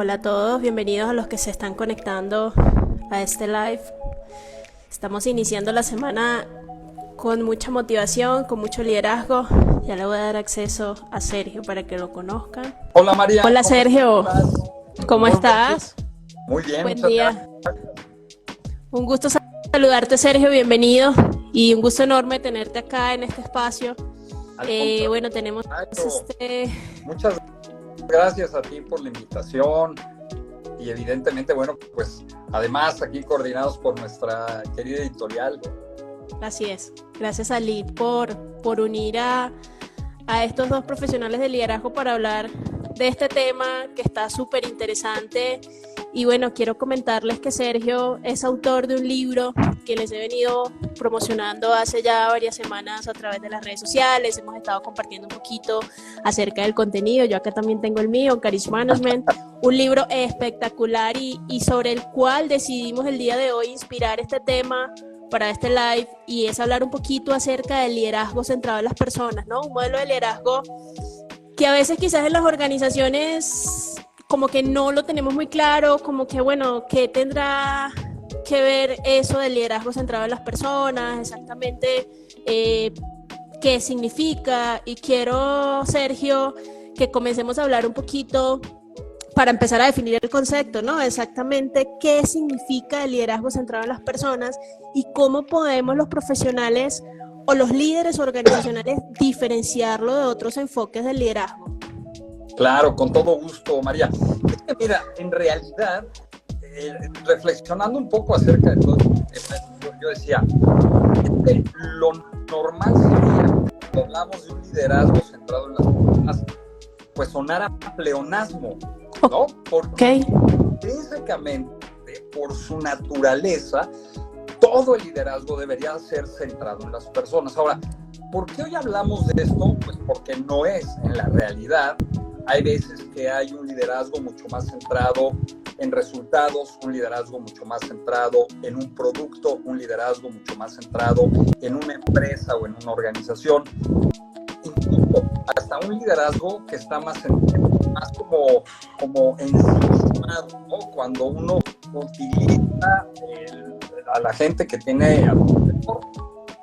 Hola a todos, bienvenidos a los que se están conectando a este live. Estamos iniciando la semana con mucha motivación, con mucho liderazgo. Ya le voy a dar acceso a Sergio para que lo conozcan. Hola María, Hola ¿cómo Sergio, estás? ¿cómo estás? Muy bien, Buen muchas día. gracias. Un gusto saludarte Sergio, bienvenido. Y un gusto enorme tenerte acá en este espacio. Al contrario, Bueno, tenemos muchas gracias a ti por la invitación y evidentemente, bueno, pues además aquí coordinados por nuestra querida editorial. Así es, gracias a Lid por unir a estos dos profesionales de liderazgo para hablar de este tema que está súper interesante. Y bueno, quiero comentarles que Sergio es autor de un libro que les he venido promocionando hace ya varias semanas a través de las redes sociales. Hemos estado compartiendo un poquito acerca del contenido. Yo acá también tengo el mío, Encourage Management, un libro espectacular y sobre el cual decidimos el día de hoy inspirar este tema para este live, y es hablar un poquito acerca del liderazgo centrado en las personas, ¿no? Un modelo de liderazgo que a veces quizás en las organizaciones como que no lo tenemos muy claro, como que bueno, ¿qué tendrá que ver eso del liderazgo centrado en las personas? Exactamente, ¿qué significa? Y quiero, Sergio, que comencemos a hablar un poquito para empezar a definir el concepto, ¿no? Exactamente qué significa el liderazgo centrado en las personas y cómo podemos los profesionales o los líderes organizacionales diferenciarlo de otros enfoques del liderazgo. Claro, con todo gusto, María. Es que mira, en realidad, reflexionando un poco acerca de todo esto, yo decía, lo normal sería, cuando hablamos de un liderazgo centrado en las personas, pues sonar a pleonasmo, ¿no? Porque básicamente, por su naturaleza, todo el liderazgo debería ser centrado en las personas. Ahora, ¿por qué hoy hablamos de esto? Pues porque no es en la realidad. Hay veces que hay un liderazgo mucho más centrado en resultados, un liderazgo mucho más centrado en un producto, un liderazgo mucho más centrado en una empresa o en una organización. Incluso hasta un liderazgo que está más como ensimismado, ¿no? Cuando uno utiliza a la gente que tiene alrededor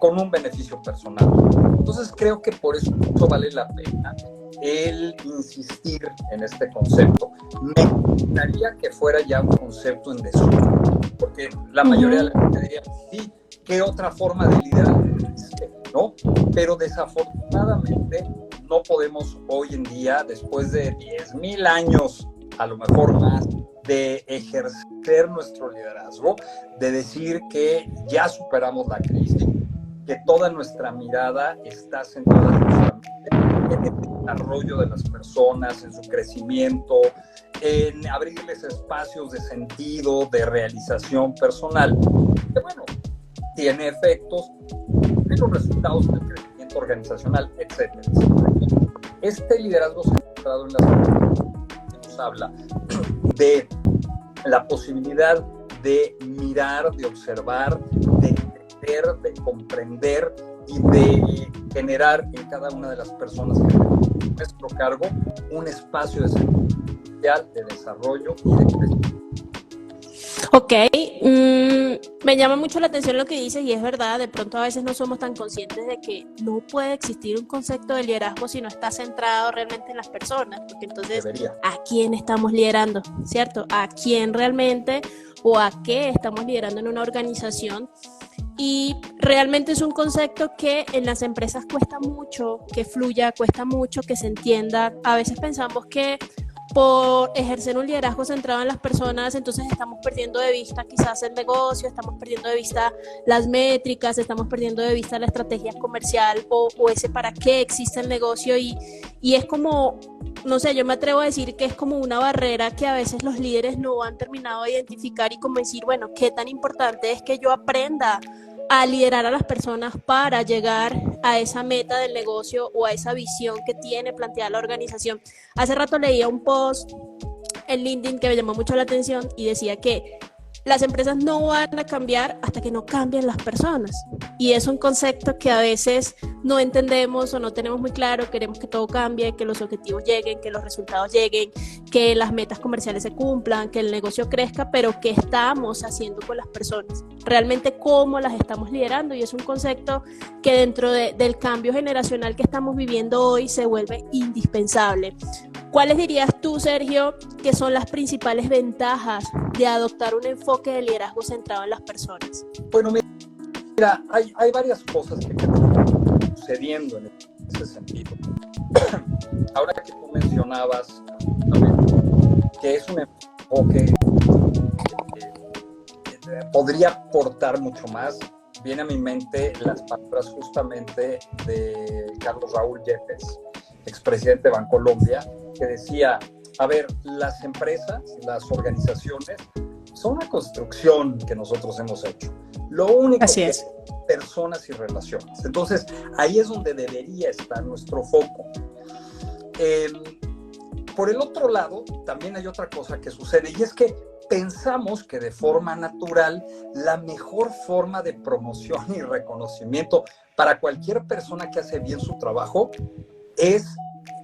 con un beneficio personal. Entonces creo que por eso mucho vale la pena el insistir en este concepto. Me gustaría que fuera ya un concepto en desuso, porque la mayoría de la gente diría, sí, ¿qué otra forma de liderar existe? ¿No? Pero desafortunadamente no podemos hoy en día, después de 10,000 años, a lo mejor más, de ejercer nuestro liderazgo, de decir que ya superamos la crisis, que toda nuestra mirada está centrada en el desarrollo de las personas, en su crecimiento, en abrirles espacios de sentido, de realización personal, que bueno, tiene efectos en los resultados del crecimiento organizacional, etcétera, etcétera. Este liderazgo centrado en las personas nos habla de la posibilidad de mirar, de observar, de entender, de comprender y de generar en cada una de las personas que tenemos nuestro cargo un espacio de social, de desarrollo y de crecimiento. Ok, me llama mucho la atención lo que dices y es verdad, de pronto a veces no somos tan conscientes de que no puede existir un concepto de liderazgo si no está centrado realmente en las personas, porque entonces, ¿a quién estamos liderando? ¿Cierto? ¿A quién realmente o a qué estamos liderando en una organización? Y realmente es un concepto que en las empresas cuesta mucho que fluya, cuesta mucho que se entienda. A veces pensamos que por ejercer un liderazgo centrado en las personas, entonces estamos perdiendo de vista quizás el negocio, estamos perdiendo de vista las métricas, estamos perdiendo de vista la estrategia comercial o ese para qué existe el negocio y es como, no sé, yo me atrevo a decir que es como una barrera que a veces los líderes no han terminado de identificar y como decir, bueno, qué tan importante es que yo aprenda a liderar a las personas para llegar a esa meta del negocio o a esa visión que tiene planteada la organización. Hace rato leía un post en LinkedIn que me llamó mucho la atención y decía que las empresas no van a cambiar hasta que no cambien las personas. Y es un concepto que a veces no entendemos o no tenemos muy claro. Queremos que todo cambie, que los objetivos lleguen, que los resultados lleguen, que las metas comerciales se cumplan, que el negocio crezca, pero ¿qué estamos haciendo con las personas? Realmente, ¿cómo las estamos liderando? Y es un concepto que dentro del cambio generacional que estamos viviendo hoy se vuelve indispensable. ¿Cuáles dirías tú, Sergio, que son las principales ventajas de adoptar un enfoque de liderazgo centrado en las personas? Bueno, mira, hay varias cosas que están sucediendo en ese sentido. Ahora que tú mencionabas que es un enfoque que podría aportar mucho más, viene a mi mente las palabras justamente de Carlos Raúl Yepes, expresidente de Bancolombia, que decía, a ver, las empresas, las organizaciones, son una construcción que nosotros hemos hecho. Lo único que es personas y relaciones. Entonces, ahí es donde debería estar nuestro foco. Por el otro lado, también hay otra cosa que sucede, y es que pensamos que de forma natural la mejor forma de promoción y reconocimiento para cualquier persona que hace bien su trabajo es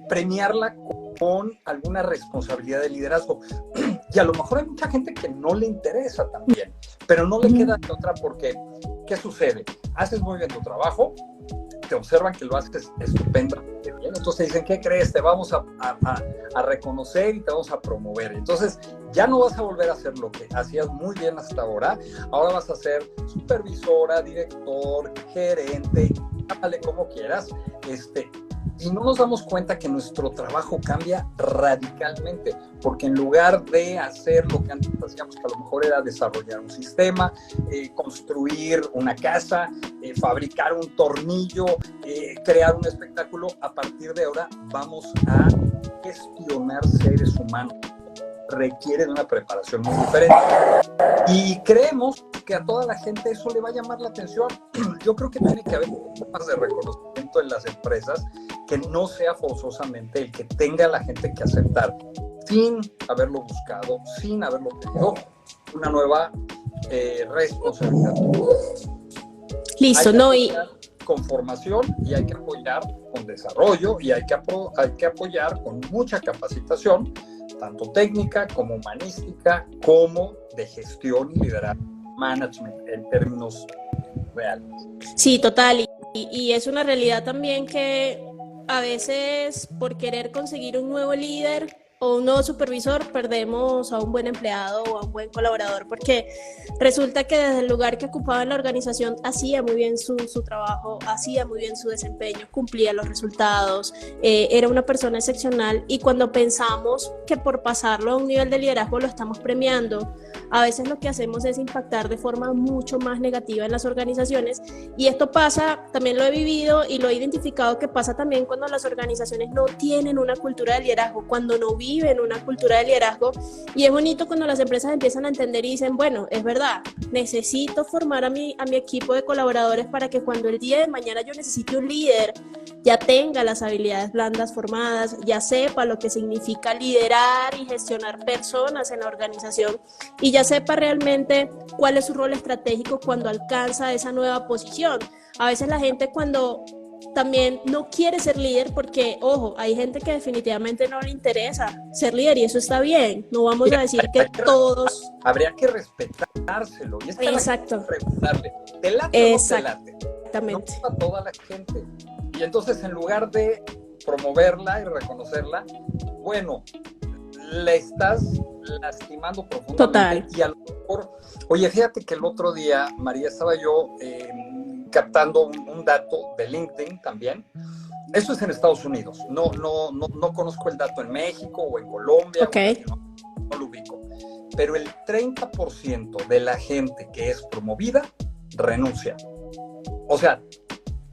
premiarla con alguna responsabilidad de liderazgo. Y a lo mejor hay mucha gente que no le interesa también, pero no le queda de otra porque, ¿qué sucede? Haces muy bien tu trabajo, te observan que lo haces estupendamente bien, entonces dicen, ¿qué crees? Te vamos a reconocer y te vamos a promover. Entonces ya no vas a volver a hacer lo que hacías muy bien hasta ahora vas a ser supervisora, director, gerente, háblale como quieras, y no nos damos cuenta que nuestro trabajo cambia radicalmente, porque en lugar de hacer lo que antes hacíamos, que a lo mejor era desarrollar un sistema, construir una casa, fabricar un tornillo, crear un espectáculo, a partir de ahora vamos a gestionar seres humanos. Requiere de una preparación muy diferente. Y creemos que a toda la gente eso le va a llamar la atención. Yo creo que tiene que haber un poco más de reconocimiento en las empresas, que no sea forzosamente el que tenga la gente que aceptar, sin haberlo buscado, sin haberlo pedido, una nueva responsabilidad. Listo, con formación, y hay que apoyar con desarrollo, y hay que apoyar con mucha capacitación, tanto técnica como humanística, como de gestión y liderazgo, management, en términos reales. Sí, total. Y es una realidad también que a veces por querer conseguir un nuevo líder o un nuevo supervisor perdemos a un buen empleado o a un buen colaborador, porque resulta que desde el lugar que ocupaba en la organización hacía muy bien su trabajo, hacía muy bien su desempeño, cumplía los resultados, era una persona excepcional, y cuando pensamos que por pasarlo a un nivel de liderazgo lo estamos premiando, a veces lo que hacemos es impactar de forma mucho más negativa en las organizaciones. Y esto pasa, también lo he vivido y lo he identificado, que pasa también cuando las organizaciones no tienen una cultura de liderazgo, cuando no viven una cultura de liderazgo. Y es bonito cuando las empresas empiezan a entender y dicen, bueno, es verdad, necesito formar a mi equipo de colaboradores para que cuando el día de mañana yo necesite un líder, ya tenga las habilidades blandas formadas, ya sepa lo que significa liderar y gestionar personas en la organización, y ya sepa realmente cuál es su rol estratégico cuando alcanza esa nueva posición. A veces la gente cuando también no quiere ser líder, porque, ojo, hay gente que definitivamente no le interesa ser líder, y eso está bien. No vamos a decir que todos... Habría que respetárselo. Y exacto. Preguntarle, ¿te late o no te late? Exactamente. No a toda la gente. Y entonces, en lugar de promoverla y reconocerla, bueno, le estás lastimando profundamente. Total. Y a lo mejor, oye, fíjate que el otro día, María, estaba yo captando un dato de LinkedIn también. Eso es en Estados Unidos. No conozco el dato en México o en Colombia. Okay. No lo ubico. Pero el 30% de la gente que es promovida renuncia. O sea,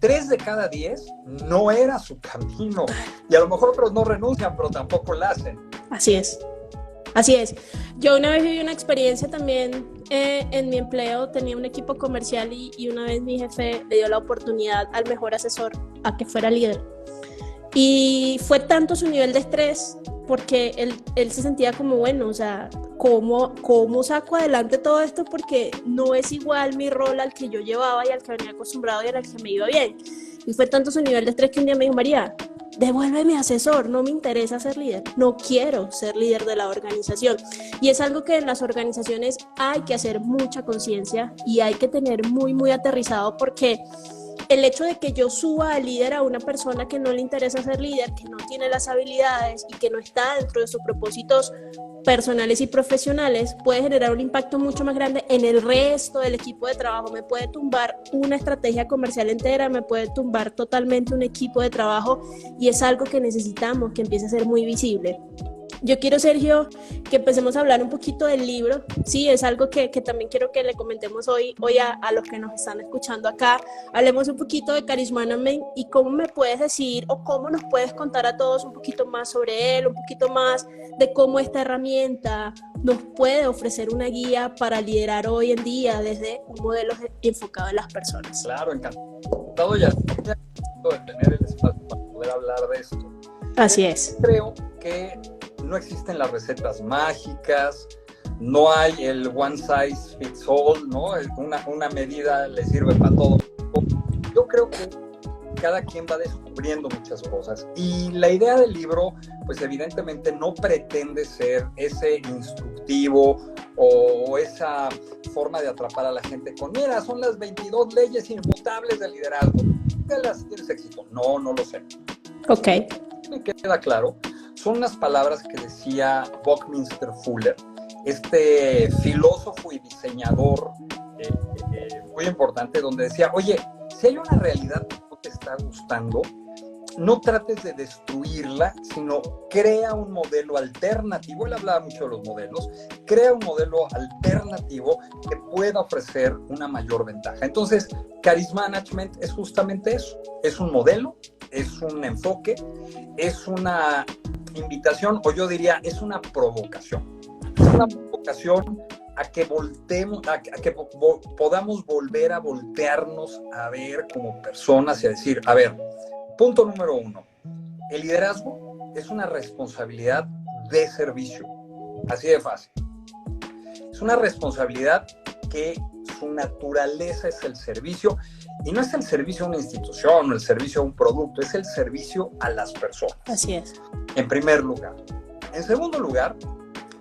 3 de cada 10 no era su camino. Y a lo mejor otros no renuncian, pero tampoco la hacen. Así es. Así es. Yo una vez viví una experiencia también en mi empleo. Tenía un equipo comercial y una vez mi jefe le dio la oportunidad al mejor asesor a que fuera líder. Y fue tanto su nivel de estrés, porque él se sentía como, bueno, o sea, ¿cómo saco adelante todo esto? Porque no es igual mi rol al que yo llevaba y al que venía acostumbrado y al que me iba bien. Y fue tanto su nivel de estrés que un día me dijo, María, devuélveme asesor, no me interesa ser líder, no quiero ser líder de la organización. Y es algo que en las organizaciones hay que hacer mucha conciencia y hay que tener muy, muy aterrizado, porque el hecho de que yo suba a líder a una persona que no le interesa ser líder, que no tiene las habilidades y que no está dentro de sus propósitos personales y profesionales, puede generar un impacto mucho más grande en el resto del equipo de trabajo. Me puede tumbar una estrategia comercial entera, me puede tumbar totalmente un equipo de trabajo, y es algo que necesitamos que empiece a ser muy visible. Yo quiero, Sergio, que empecemos a hablar un poquito del libro. Sí, es algo que también quiero que le comentemos hoy a los que nos están escuchando acá. Hablemos un poquito de Charismanament y cómo me puedes decir o cómo nos puedes contar a todos un poquito más sobre él, un poquito más de cómo esta herramienta nos puede ofrecer una guía para liderar hoy en día desde un modelo enfocado en las personas. Claro, encantado ya de tener el espacio para poder hablar de esto. Así es. Creo que no existen las recetas mágicas, no hay el one size fits all, ¿no? Una medida le sirve para todo. Yo creo que cada quien va descubriendo muchas cosas, y la idea del libro, pues evidentemente no pretende ser ese instructivo o esa forma de atrapar a la gente con, mira, son las 22 leyes infmutables del liderazgo, las tienes éxito. No lo sé. Ok. Me queda claro, son unas palabras que decía Buckminster Fuller, este filósofo y diseñador muy importante, donde decía, oye, si hay una realidad que no te está gustando, no trates de destruirla, sino crea un modelo alternativo. Él hablaba mucho de los modelos. Crea un modelo alternativo que pueda ofrecer una mayor ventaja. Entonces, Charismanagement es justamente eso. Es un modelo, es un enfoque, es una invitación, o yo diría, es una provocación. Es una provocación a que voltemos, a que podamos volver a voltearnos a ver como personas y a decir, a ver, punto número 1, el liderazgo es una responsabilidad de servicio, así de fácil. Es una responsabilidad que su naturaleza es el servicio, y no es el servicio a una institución o el servicio a un producto, es el servicio a las personas. Así es. En primer lugar. En segundo lugar,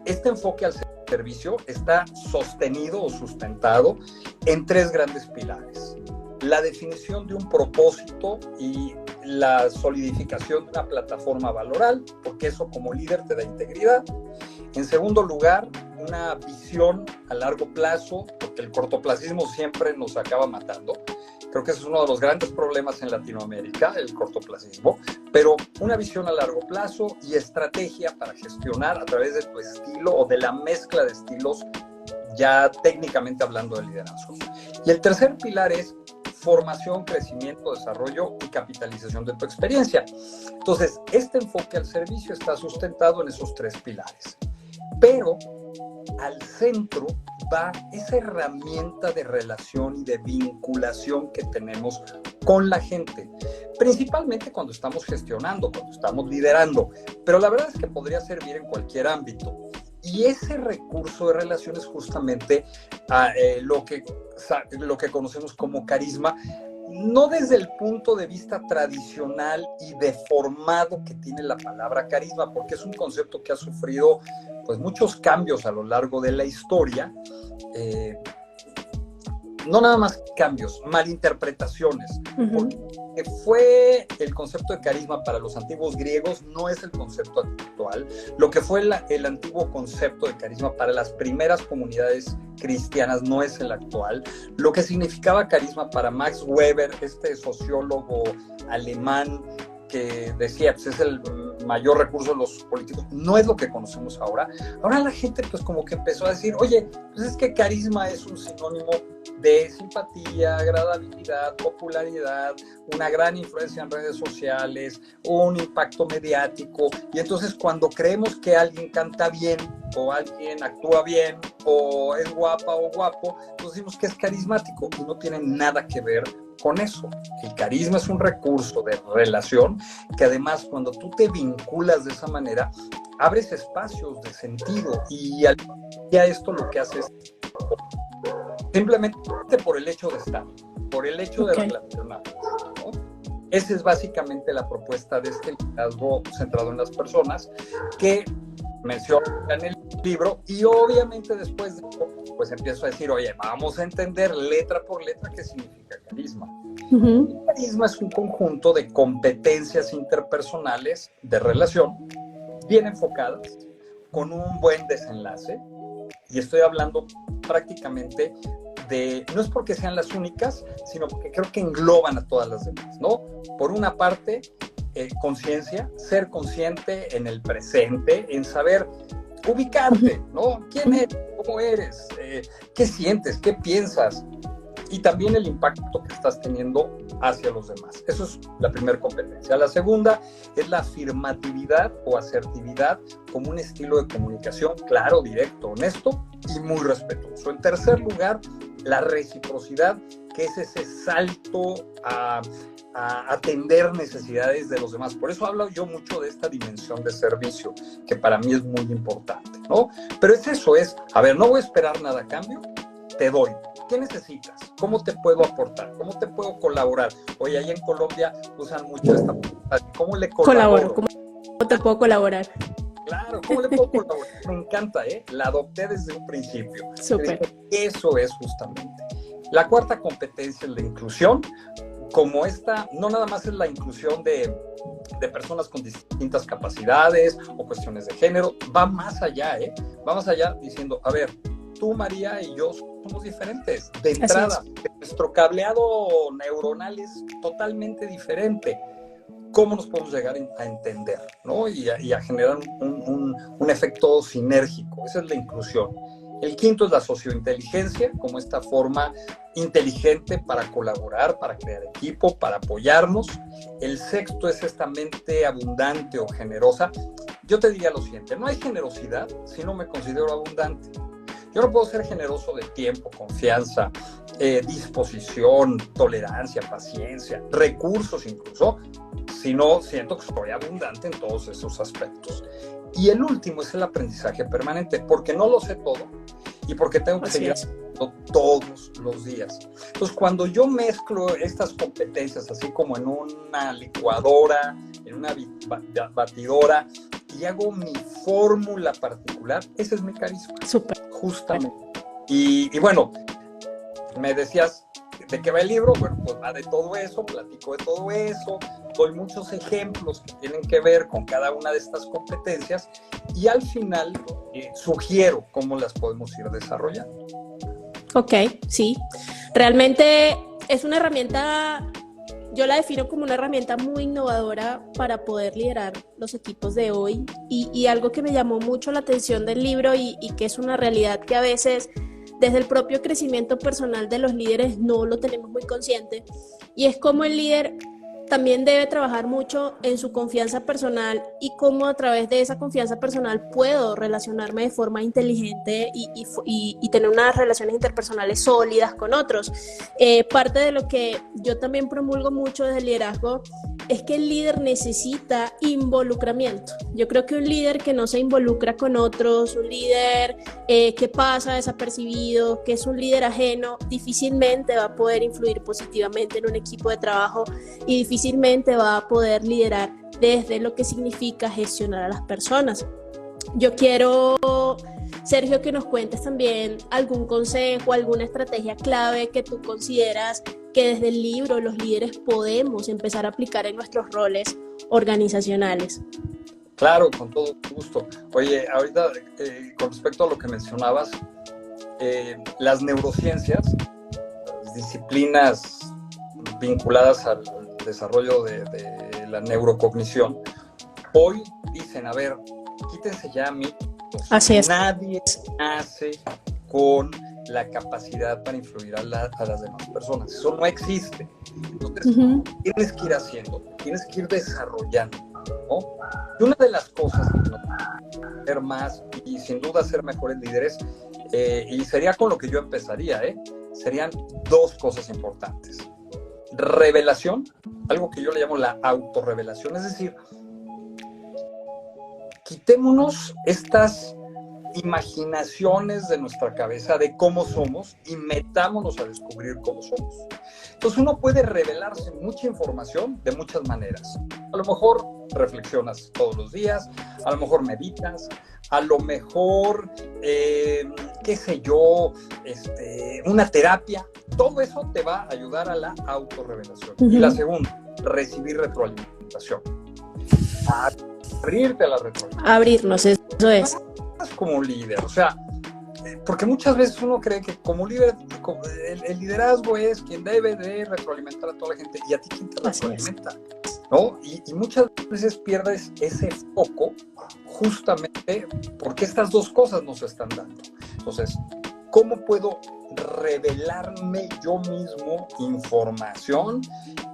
este enfoque al servicio está sostenido o sustentado en 3 grandes pilares: la definición de un propósito y la solidificación de una plataforma valoral, porque eso como líder te da integridad. En segundo lugar, una visión a largo plazo, porque el cortoplacismo siempre nos acaba matando. Creo que ese es uno de los grandes problemas en Latinoamérica, el cortoplacismo, pero una visión a largo plazo y estrategia para gestionar a través de tu estilo o de la mezcla de estilos, ya técnicamente hablando de liderazgo. Y el tercer pilar es formación, crecimiento, desarrollo y capitalización de tu experiencia. Entonces, este enfoque al servicio está sustentado en esos 3 pilares. Pero al centro va esa herramienta de relación y de vinculación que tenemos con la gente, principalmente cuando estamos gestionando, cuando estamos liderando, pero la verdad es que podría servir en cualquier ámbito. Y ese recurso de relación es justamente lo que conocemos como carisma, no desde el punto de vista tradicional y deformado que tiene la palabra carisma, porque es un concepto que ha sufrido pues muchos cambios a lo largo de la historia, no nada más cambios, malinterpretaciones, porque fue el concepto de carisma para los antiguos griegos no es el concepto actual. Lo que fue el antiguo concepto de carisma para las primeras comunidades cristianas no es el actual. Lo que significaba carisma para Max Weber, este sociólogo alemán que decía, pues es el mayor recurso de los políticos, no es lo que conocemos ahora. Ahora la gente pues como que empezó a decir, oye, pues es que carisma es un sinónimo de simpatía, agradabilidad, popularidad, una gran influencia en redes sociales, un impacto mediático. Y entonces cuando creemos que alguien canta bien, o alguien actúa bien, o es guapa o guapo, pues decimos que es carismático, y no tiene nada que ver con eso. El carisma es un recurso de relación que además cuando tú te vinculas de esa manera, abres espacios de sentido y ya esto lo que hace es simplemente por el hecho de estar, por el hecho de relacionar, ¿no? Esa es básicamente la propuesta de este liderazgo centrado en las personas que menciona en el libro, y obviamente después de eso, pues empiezo a decir, oye, vamos a entender letra por letra qué significa carisma. El carisma es un conjunto de competencias interpersonales de relación bien enfocadas, con un buen desenlace, y estoy hablando prácticamente no es porque sean las únicas, sino porque creo que engloban a todas las demás, ¿no? Por una parte, conciencia, ser consciente en el presente, en saber ubicarte, ¿no? ¿Quién eres? ¿Cómo eres? ¿Qué sientes? ¿Qué piensas? Y también el impacto que estás teniendo hacia los demás. Eso es la primera competencia. La segunda es la afirmatividad o asertividad como un estilo de comunicación claro, directo, honesto y muy respetuoso. En tercer lugar, la reciprocidad, que es ese salto a atender necesidades de los demás. Por eso hablo yo mucho de esta dimensión de servicio, que para mí es muy importante, ¿no? Pero es eso, a ver, no voy a esperar nada a cambio, te doy. ¿Qué necesitas? ¿Cómo te puedo aportar? ¿Cómo te puedo colaborar? Oye, ahí en Colombia usan mucho esta frase. ¿Cómo le colaboro? ¿Cómo te puedo colaborar? Claro, ¿cómo le puedo colaborar? Me encanta, ¿eh? La adopté desde un principio. Súper. Eso es justamente. La cuarta competencia es la inclusión. Como esta, no nada más es la inclusión de personas con distintas capacidades o cuestiones de género, va más allá, ¿eh? Va más allá diciendo, a ver, tú, María, y yo somos diferentes. De entrada, nuestro cableado neuronal es totalmente diferente. ¿Cómo nos podemos llegar a entender, ¿no? Y a generar un efecto sinérgico? Esa es la inclusión. El quinto es la sociointeligencia, como esta forma inteligente para colaborar, para crear equipo, para apoyarnos. El sexto es esta mente abundante o generosa. Yo te diría lo siguiente, no hay generosidad si no me considero abundante. Yo no puedo ser generoso de tiempo, confianza, disposición, tolerancia, paciencia, recursos incluso, si no siento que soy abundante en todos esos aspectos. Y el último es el aprendizaje permanente, porque no lo sé todo y porque tengo que seguir haciendo todos los días. Entonces, cuando yo mezclo estas competencias, así como en una licuadora, en una batidora, y hago mi fórmula particular, ese es mi carisma. Súper. Justamente. Y bueno, me decías, ¿de qué va el libro? Bueno, pues va de todo eso, platico de todo eso, doy muchos ejemplos que tienen que ver con cada una de estas competencias y al final sugiero cómo las podemos ir desarrollando. Ok, sí. Realmente es una herramienta, yo la defino como una herramienta muy innovadora para poder liderar los equipos de hoy y algo que me llamó mucho la atención del libro y que es una realidad que a veces desde el propio crecimiento personal de los líderes no lo tenemos muy consciente, y es cómo el líder también debe trabajar mucho en su confianza personal y cómo a través de esa confianza personal puedo relacionarme de forma inteligente y tener unas relaciones interpersonales sólidas con otros. Parte de lo que yo también promulgo mucho desde el liderazgo es que el líder necesita involucramiento. Yo creo que un líder que no se involucra con otros, un líder que pasa desapercibido, que es un líder ajeno, difícilmente va a poder influir positivamente en un equipo de trabajo y difícilmente va a poder liderar desde lo que significa gestionar a las personas. Yo quiero, Sergio, que nos cuentes también algún consejo, alguna estrategia clave que tú consideras que desde el libro los líderes podemos empezar a aplicar en nuestros roles organizacionales. Claro, con todo gusto. Oye, ahorita con respecto a lo que mencionabas, las neurociencias, las disciplinas vinculadas al desarrollo de la neurocognición, hoy dicen, a ver, quítense ya mitos. Así es. Nadie nace con la capacidad para influir a las demás personas. Eso no existe. Entonces, tienes que ir haciendo, tienes que ir desarrollando, ¿no? Y una de las cosas que nos va a hacer más y sin duda ser mejores líderes, y sería con lo que yo empezaría, serían dos cosas importantes. revelación, algo que yo le llamo la autorrevelación, es decir, quitémonos estas imaginaciones de nuestra cabeza de cómo somos y metámonos a descubrir cómo somos. Entonces uno puede revelarse mucha información de muchas maneras. A lo mejor reflexionas todos los días, a lo mejor meditas, a lo mejor, qué sé yo, una terapia. Todo eso te va a ayudar a la autorrevelación. Uh-huh. Y la segunda, recibir retroalimentación. Abrirte a la retroalimentación. Abrirnos, eso es. Como líder, o sea, porque muchas veces uno cree que como líder, el liderazgo es quien debe de retroalimentar a toda la gente, y a ti quien te retroalimenta, ¿no? Y muchas veces pierdes ese foco justamente porque estas dos cosas nos están dando. Entonces, ¿cómo puedo revelarme yo mismo información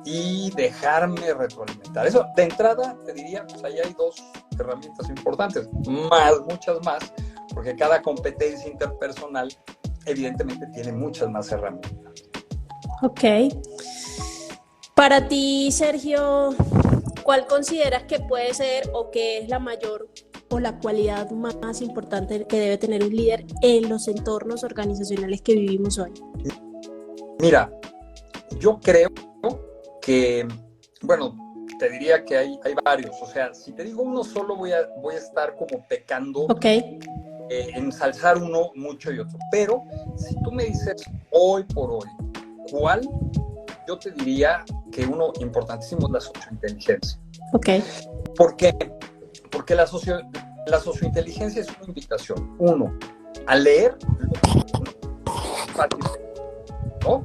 y dejarme retroalimentar? Eso, de entrada, te diría, pues ahí hay dos herramientas importantes, muchas más, porque cada competencia interpersonal evidentemente tiene muchas más herramientas. Ok. Para ti, Sergio, ¿cuál consideras que puede ser o que es la mayor o la cualidad más importante que debe tener un líder en los entornos organizacionales que vivimos hoy? Mira, yo creo que, bueno, te diría que hay varios. O sea, si te digo uno solo, voy a estar como pecando, ensalzar uno mucho y otro. Pero si tú me dices hoy por hoy, ¿cuál? Yo te diría que uno importantísimo es la sociointeligencia. Ok. ¿Por qué? Porque la sociointeligencia es una invitación, uno, a leer ¿no?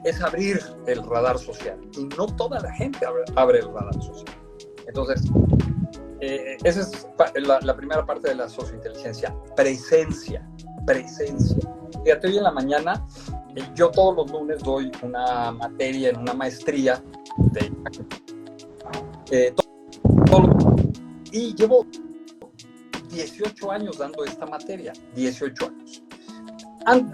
Es abrir el radar social, y no toda la gente abre el radar social. Entonces, esa es la primera parte de la sociointeligencia. Presencia. Fíjate, hoy en la mañana, yo todos los lunes doy una materia en una maestría y llevo 18 años dando esta materia, 18 años.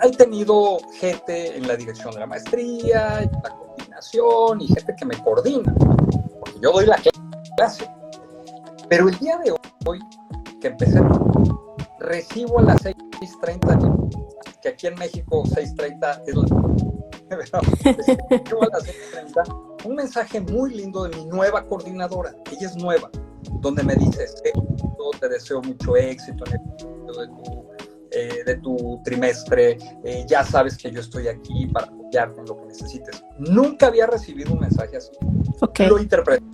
He tenido gente en la dirección de la maestría, en la coordinación, y gente que me coordina, porque yo doy la clase. Pero el día de hoy, que empecé, recibo a las 6:30, que aquí en México 6:30 es recibo a las 6:30 un mensaje muy lindo de mi nueva coordinadora. Ella es nueva, donde me dice: te deseo mucho éxito en el de tu trimestre, ya sabes que yo estoy aquí para apoyarte en lo que necesites. Nunca había recibido un mensaje así. Okay. Lo interpreto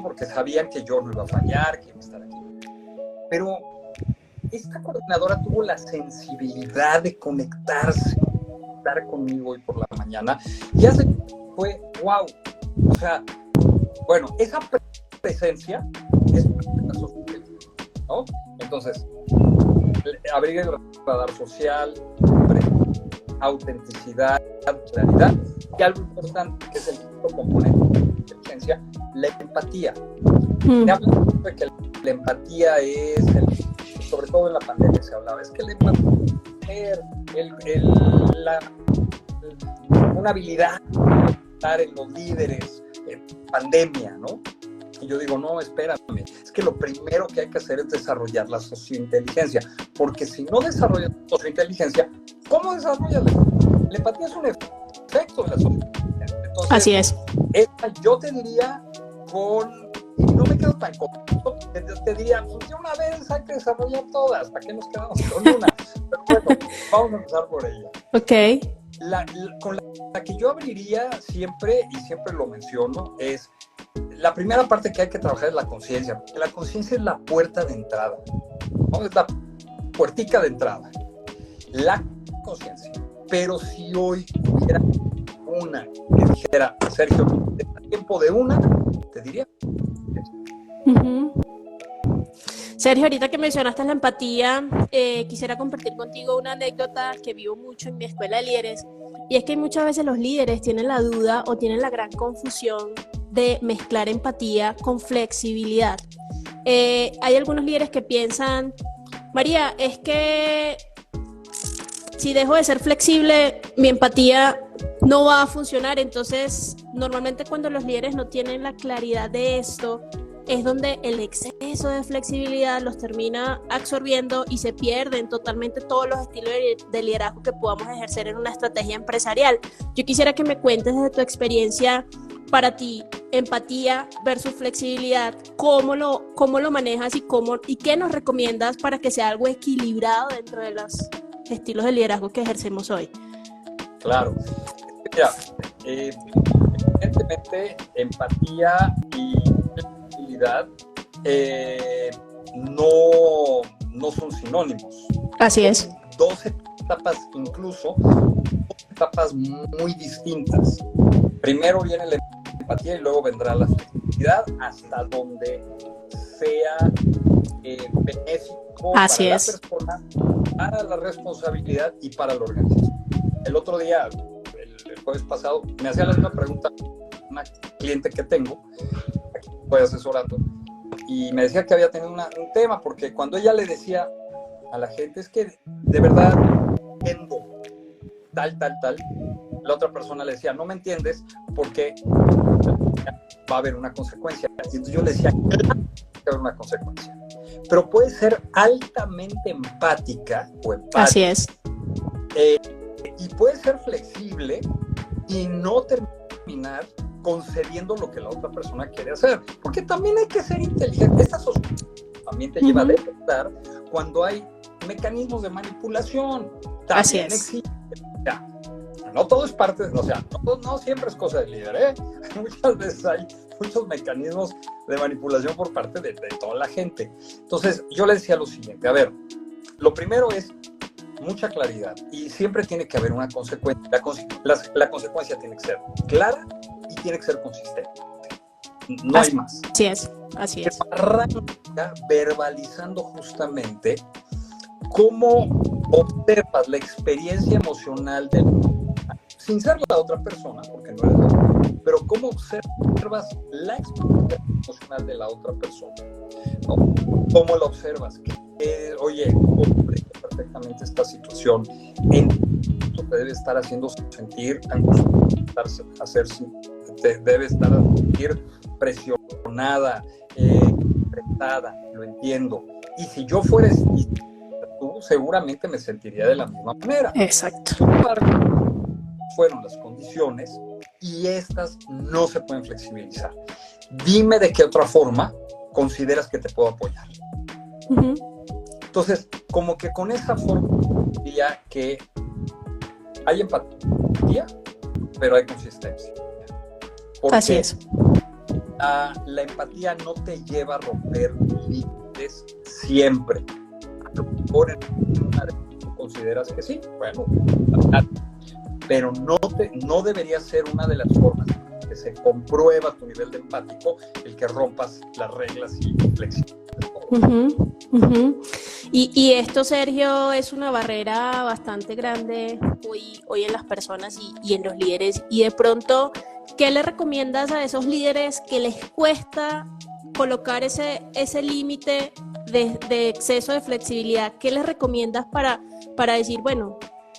porque sabían que yo no iba a fallar, que iba a estar aquí. Pero esta coordinadora tuvo la sensibilidad de conectarse, estar conmigo hoy por la mañana, y hace fue wow. O sea, bueno, esa presencia es la sociedad, ¿no? Entonces, abrir el radar social, autenticidad, claridad, y algo importante que es el quinto componente de la inteligencia, la empatía. Se habla de que la empatía es, sobre todo en la pandemia se hablaba, es que la empatía es una habilidad de estar en los líderes en pandemia, ¿no? Y yo digo, no, espérame, es que lo primero que hay que hacer es desarrollar la sociointeligencia, porque si no desarrollas la sociointeligencia, ¿cómo desarrollas la empatía? Es un efecto de la sociointeligencia. Entonces, así es. Yo te diría y no me quedo tan corto, te diría, pues de una vez hay que desarrollar todas, ¿para qué nos quedamos con una? Pero bueno, vamos a empezar por ella. Ok. Con la que yo abriría siempre, y siempre lo menciono, es la primera parte que hay que trabajar es la conciencia, porque la conciencia es la puerta de entrada, ¿no? Es la puertica de entrada, la conciencia. Pero si hoy hubiera una que dijera, Sergio, ¿te tiempo de una? Te diría. Uh-huh. Sergio, ahorita que mencionaste la empatía, quisiera compartir contigo una anécdota que vivo mucho en mi escuela de líderes, y es que muchas veces los líderes tienen la duda o tienen la gran confusión de mezclar empatía con flexibilidad. Hay algunos líderes que piensan, María, es que si dejo de ser flexible, mi empatía no va a funcionar, entonces normalmente cuando los líderes no tienen la claridad de esto, es donde el exceso de flexibilidad los termina absorbiendo y se pierden totalmente todos los estilos de liderazgo que podamos ejercer en una estrategia empresarial. Yo quisiera que me cuentes desde tu experiencia, para ti, empatía versus flexibilidad, cómo lo manejas y qué nos recomiendas para que sea algo equilibrado dentro de los estilos de liderazgo que ejercemos hoy. Claro. Mira, evidentemente empatía y flexibilidad no son sinónimos. Así es. Dos etapas, incluso dos etapas muy distintas. Primero viene la empatía y luego vendrá la flexibilidad, hasta donde sea benéfico Así para es. la persona, para la responsabilidad y para la organización. El otro día, el jueves pasado, me hacía la misma pregunta una cliente que tengo, aquí estoy asesorando, y me decía que había tenido un tema, porque cuando ella le decía a la gente, es que de verdad entiendo tal, la otra persona le decía, no me entiendes porque va a haber una consecuencia. Y entonces yo le decía, claro que va a haber una consecuencia, pero puede ser altamente empática o empática. Así es. Y puede ser flexible y no terminar concediendo lo que la otra persona quiere hacer, porque también hay que ser inteligente. Esta sociedad también te lleva a detectar cuando hay mecanismos de manipulación. También así es. existe. Ya, no todo es parte, o sea, no siempre es cosa del líder, ¿eh? Muchas veces hay muchos mecanismos de manipulación por parte de toda la gente. Entonces, yo le decía lo siguiente, a ver, lo primero es mucha claridad y siempre tiene que haber una consecuencia. La consecuencia tiene que ser clara y tiene que ser consistente. No hay más. Así es, así es. Arranca verbalizando justamente cómo observas la experiencia emocional del sin ser la otra persona, porque no eres la otra, pero cómo observas la experiencia emocional de la otra persona, ¿no? ¿Cómo la observas? Oye, comprendo perfectamente esta situación, esto te debe estar haciendo sentir te debe estar a sentir presionada, prestada, lo entiendo. Y si yo fuera tú, seguramente me sentiría de la misma manera. Exacto. Sin embargo, fueron las condiciones y estas no se pueden flexibilizar. Dime de qué otra forma consideras que te puedo apoyar. Uh-huh. Entonces, como que con esa forma diría que hay empatía, pero hay consistencia. Porque así es. La empatía no te lleva a romper límites siempre. A lo mejor en una de tú consideras que sí, bueno, pero no debería ser una de las formas que se comprueba tu nivel de empático el que rompas las reglas y flexibilidad. Uh-huh, uh-huh. Y esto, Sergio, es una barrera bastante grande hoy en las personas y en los líderes. Y de pronto, ¿qué le recomiendas a esos líderes que les cuesta colocar ese límite de exceso de flexibilidad? ¿Qué les recomiendas para decir, bueno,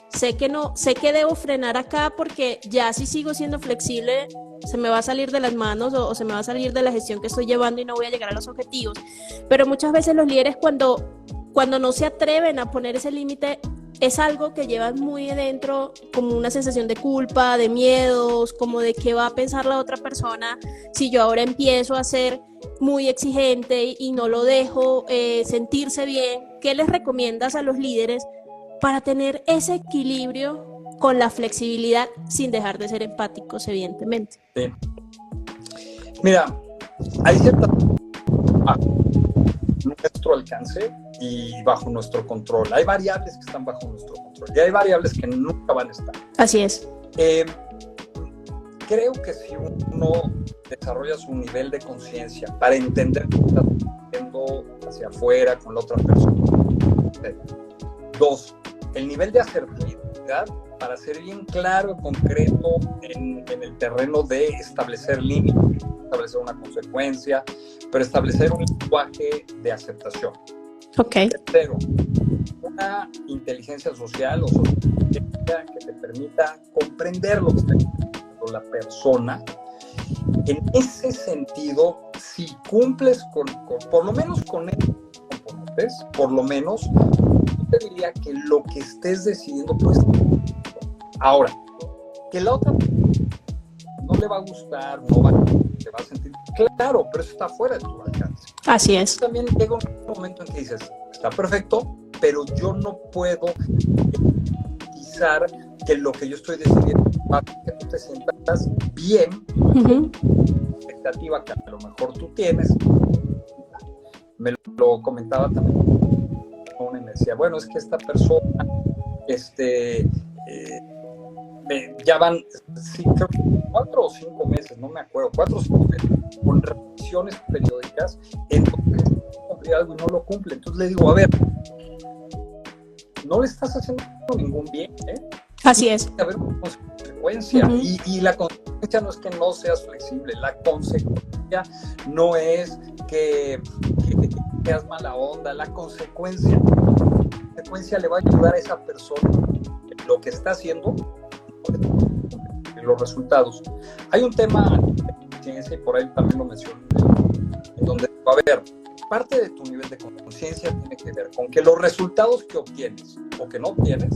sé que debo frenar acá porque ya si sigo siendo flexible se me va a salir de las manos o se me va a salir de la gestión que estoy llevando y no voy a llegar a los objetivos? Pero muchas veces los líderes cuando no se atreven a poner ese límite es algo que llevan muy adentro, como una sensación de culpa, de miedos, como de qué va a pensar la otra persona si yo ahora empiezo a ser muy exigente y no lo dejo sentirse bien. ¿Qué les recomiendas a los líderes para tener ese equilibrio con la flexibilidad sin dejar de ser empáticos, evidentemente? Sí. Mira, hay ciertas nuestro alcance y bajo nuestro control. Hay variables que están bajo nuestro control y hay variables que nunca van a estar. Así es. Creo que si uno desarrolla su nivel de conciencia para entender que está yendo hacia afuera con la otra persona. Dos, el nivel de asertividad para ser bien claro y concreto en el terreno de establecer límites, establecer una consecuencia, pero establecer un lenguaje de aceptación. Ok. Tercero, una inteligencia social o sociológica que te permita comprender lo que está diciendo la persona En ese sentido, si cumples por lo menos con estos componentes, por lo menos, yo te diría que lo que estés decidiendo, pues, ahora, que la otra no le va a gustar, te va a sentir, claro, pero eso está fuera de tu alcance. Así es. También llega un momento en que dices, está perfecto, pero yo no puedo garantizar que lo que yo estoy decidiendo va a que tú te sientas bien, expectativa que a lo mejor tú tienes. Me lo comentaba también y me decía, bueno, es que esta persona, ya van, sí, creo que 4 o 5 meses, no me acuerdo, 4 o 5 meses, con revisiones periódicas, en donde cumple algo y no lo cumple. Entonces le digo, a ver, no le estás haciendo ningún bien, ¿eh? Así es. Tiene que haber una consecuencia, y la consecuencia no es que no seas flexible, la consecuencia no es que seas mala onda, la consecuencia le va a ayudar a esa persona en lo que está haciendo, en los resultados. Hay un tema de ciencia, y por ahí también lo mencioné, en donde va a haber parte de tu nivel de conciencia tiene que ver con que los resultados que obtienes o que no obtienes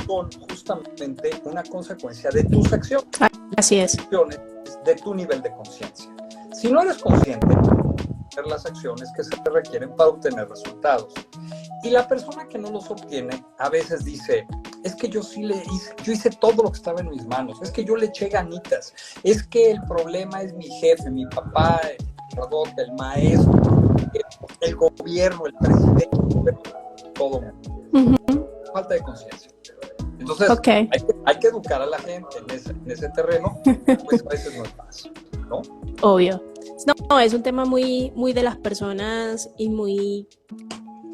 son justamente una consecuencia de tus acciones. Así es. De tu nivel de conciencia. Si no eres consciente de las acciones que se requieren para obtener resultados, y la persona que no los obtiene a veces dice, es que yo hice todo lo que estaba en mis manos, es que yo le eché ganitas, es que el problema es mi jefe, mi papá, el sacerdote, el maestro, el gobierno, el presidente, todo. Falta de conciencia. Entonces, hay que educar a la gente en ese terreno, pues a veces no es fácil, ¿no? Obvio. No, es un tema muy, muy de las personas y muy,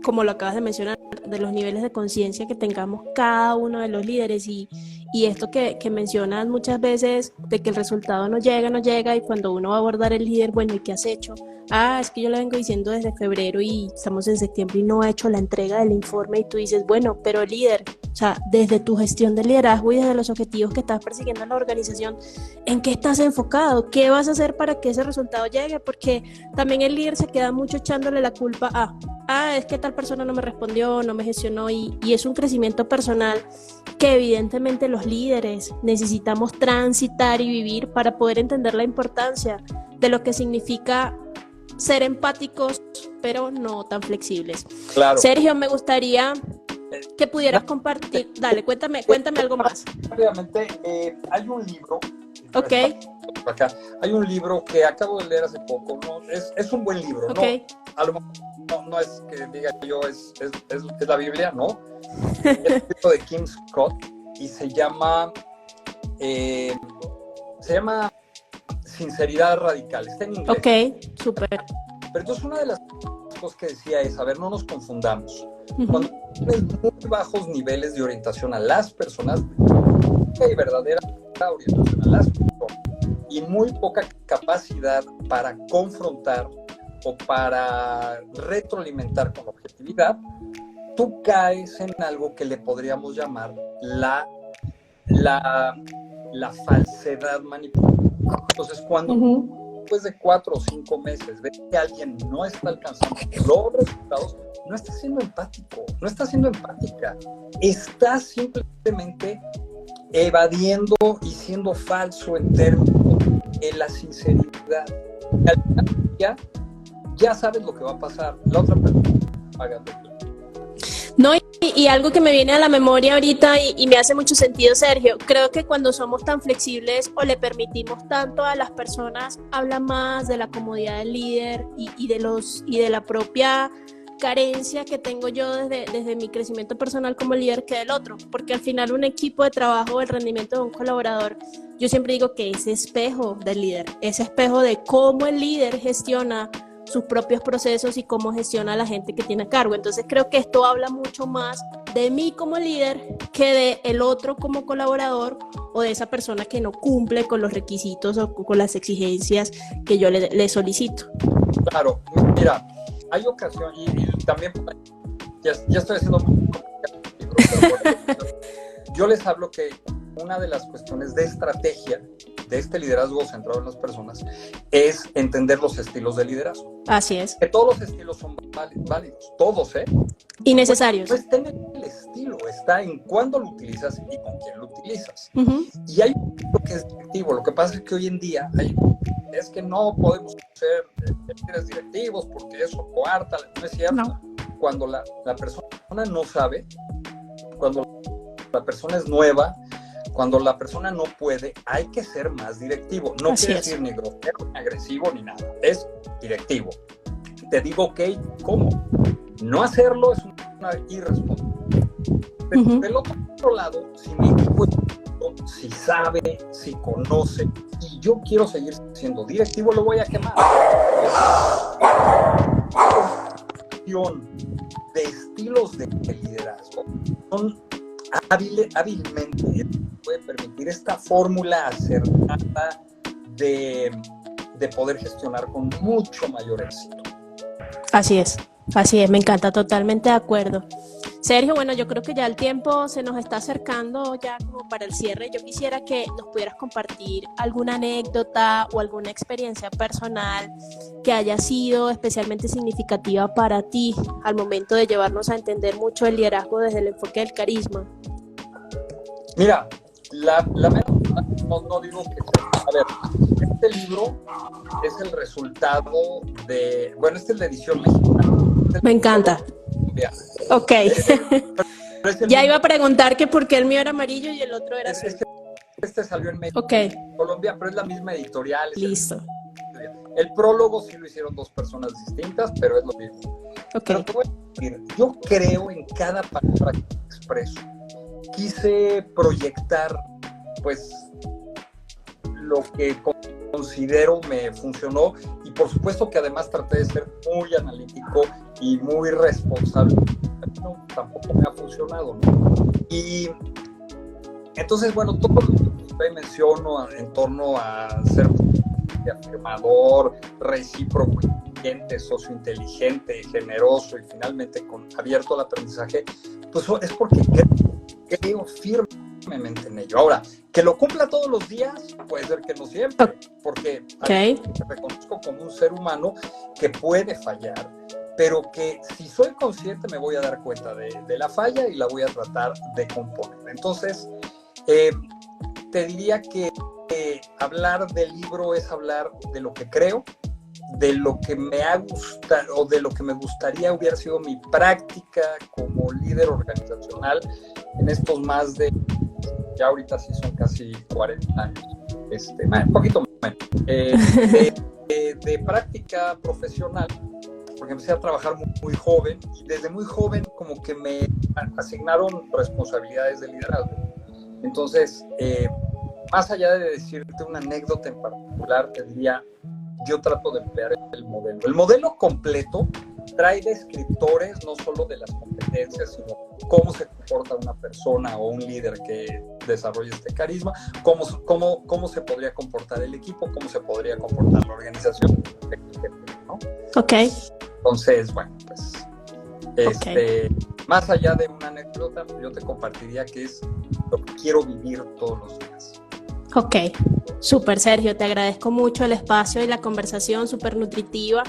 como lo acabas de mencionar, de los niveles de conciencia que tengamos cada uno de los líderes, y esto que mencionas muchas veces de que el resultado no llega, y cuando uno va a abordar el líder, bueno, ¿y qué has hecho? Es que yo le vengo diciendo desde febrero y estamos en septiembre y no ha hecho la entrega del informe, y tú dices, bueno, pero líder, o sea, desde tu gestión de liderazgo y desde los objetivos que estás persiguiendo en la organización, ¿en qué estás enfocado? ¿Qué vas a hacer para que ese resultado llegue? Porque también el líder se queda mucho echándole la culpa es que tal persona no me respondió, no me gestionó, y es un crecimiento personal que evidentemente los líderes necesitamos transitar y vivir para poder entender la importancia de lo que significa ser empáticos, pero no tan flexibles. Claro. Sergio, me gustaría que pudieras compartir. Dale, cuéntame algo más. Rápidamente, hay un libro. Ok. Acá. Hay un libro que acabo de leer hace poco, ¿no? Es un buen libro, okay. ¿no? A lo mejor no es que diga yo es la Biblia, ¿no? Es el libro de Kim Scott y se llama Sinceridad Radical. Está en inglés. Ok, súper. Pero entonces una de las cosas que decía es, a ver, no nos confundamos. Cuando tienes muy bajos niveles de orientación a las personas, hay verdadera orientación a las personas y muy poca capacidad para confrontar o para retroalimentar con objetividad, tú caes en algo que le podríamos llamar la falsedad manipulativa. Entonces, cuando después de 4 o 5 meses ves que alguien no está alcanzando los resultados, no está siendo empático, no está siendo empática, está simplemente evadiendo y siendo falso en términos de la sinceridad. Y al final ya sabes lo que va a pasar, la otra persona paga de ti. No, y algo que me viene a la memoria ahorita y me hace mucho sentido, Sergio, creo que cuando somos tan flexibles o le permitimos tanto a las personas, habla más de la comodidad del líder y de la propia carencia que tengo yo desde mi crecimiento personal como líder que del otro, porque al final un equipo de trabajo, el rendimiento de un colaborador, yo siempre digo que es espejo del líder, es espejo de cómo el líder gestiona sus propios procesos y cómo gestiona a la gente que tiene a cargo. Entonces creo que esto habla mucho más de mí como líder que de el otro como colaborador o de esa persona que no cumple con los requisitos o con las exigencias que yo le solicito. Claro, mira, hay ocasiones, y también ya estoy haciendo un libro, pero yo les hablo que una de las cuestiones de estrategia de este liderazgo centrado en las personas es entender los estilos de liderazgo. Así es. Que todos los estilos son válidos, todos, y necesarios. Pues está en el estilo, está en cuándo lo utilizas y con quién lo utilizas. Uh-huh. Y hay lo que es directivo. Lo que pasa es que hoy en día es que no podemos ser líderes directivos porque eso coarta, no es cierto. No. Cuando la persona no sabe, cuando la persona es nueva, cuando la persona no puede, hay que ser más directivo. No quiere decir ni grosero, ni agresivo, ni nada. Es directivo. Te digo, ok, ¿cómo? No hacerlo es una irresponsabilidad. Pero del otro lado, si mi equipo si sabe, si conoce, y yo quiero seguir siendo directivo, lo voy a quemar. De estilos de liderazgo son hábilmente puede permitir esta fórmula acertada de poder gestionar con mucho mayor éxito. Así es, me encanta, totalmente de acuerdo. Sergio, bueno, yo creo que ya el tiempo se nos está acercando ya como para el cierre. Yo quisiera que nos pudieras compartir alguna anécdota o alguna experiencia personal que haya sido especialmente significativa para ti al momento de llevarnos a entender mucho el liderazgo desde el enfoque del carisma. Mira, no digo que sea. A ver, este libro es el resultado de, bueno, este es la edición mexicana. Me encanta. Ok. Ya iba a preguntar que por qué el mío era amarillo y el otro era azul. Este salió en México, Colombia, pero es la misma editorial. Listo. El prólogo sí lo hicieron dos personas distintas, pero es lo mismo. Pero te voy a decir, yo creo en cada palabra que expreso. Quise proyectar, pues, lo que considero me funcionó, y por supuesto que además traté de ser muy analítico y muy responsable. No, tampoco me ha funcionado, ¿no? Y entonces, bueno, todo lo que menciono en torno a ser afirmador, recíproco, inteligente, sociointeligente, generoso y finalmente abierto al aprendizaje, pues es porque creo firmemente en ello. Ahora, que lo cumpla todos los días, puede ser que no siempre, porque me reconozco como un ser humano que puede fallar, pero que si soy consciente me voy a dar cuenta de la falla y la voy a tratar de componer. Entonces, te diría que hablar del libro es hablar de lo que creo, de lo que me ha gustado o de lo que me gustaría hubiera sido mi práctica como líder organizacional en estos más de, ya ahorita sí son casi 40 años, un poquito menos, de práctica profesional, porque empecé a trabajar muy joven, y desde muy joven como que me asignaron responsabilidades de liderazgo. Entonces, más allá de decirte una anécdota en particular, te diría, yo trato de emplear el modelo. El modelo completo trae descriptores no solo de las competencias, sino cómo se comporta una persona o un líder que desarrolla este carisma, cómo se podría comportar el equipo, cómo se podría comportar la organización, ¿no? Ok. Entonces, bueno, pues, más allá de una anécdota, yo te compartiría que es lo que quiero vivir todos los días. Ok, súper, Sergio, te agradezco mucho el espacio y la conversación, súper nutritiva.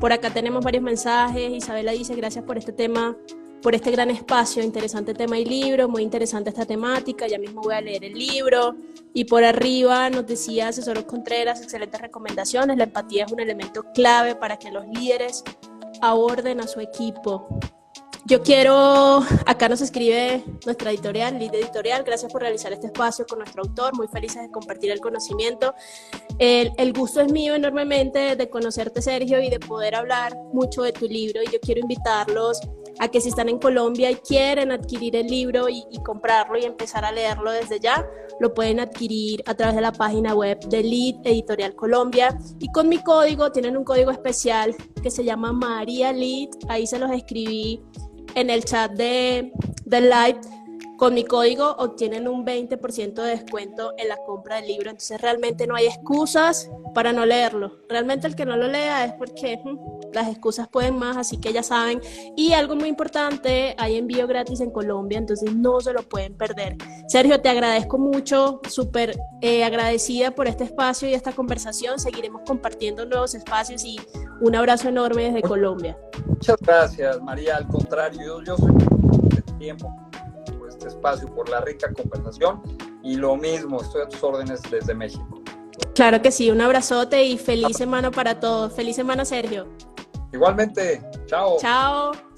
Por acá tenemos varios mensajes. Isabela dice, gracias por este tema, por este gran espacio, interesante tema y libro, muy interesante esta temática, ya mismo voy a leer el libro. Y por arriba nos decía Asesor Contreras, excelentes recomendaciones, la empatía es un elemento clave para que los líderes aborden a su equipo. Yo quiero, acá nos escribe nuestra editorial, Lead Editorial, gracias por realizar este espacio con nuestro autor, muy felices de compartir el conocimiento. El gusto es mío enormemente de conocerte, Sergio, y de poder hablar mucho de tu libro, y yo quiero invitarlos a que si están en Colombia y quieren adquirir el libro y comprarlo y empezar a leerlo desde ya, lo pueden adquirir a través de la página web de Lead Editorial Colombia, y con mi código, tienen un código especial que se llama María Lead, ahí se los escribí en el chat del live. con mi código obtienen un 20% de descuento en la compra del libro. Entonces realmente no hay excusas para no leerlo. Realmente el que no lo lea es porque las excusas pueden más, así que ya saben. Y algo muy importante, hay envío gratis en Colombia, entonces no se lo pueden perder. Sergio, te agradezco mucho, súper agradecida por este espacio y esta conversación. Seguiremos compartiendo nuevos espacios y un abrazo enorme desde Colombia. Muchas gracias, María. Al contrario, yo soy de tiempo por este espacio, por la rica conversación, y lo mismo, estoy a tus órdenes desde México. Claro que sí, un abrazote y feliz semana para todos. Feliz semana, Sergio. Igualmente, chao. Chao.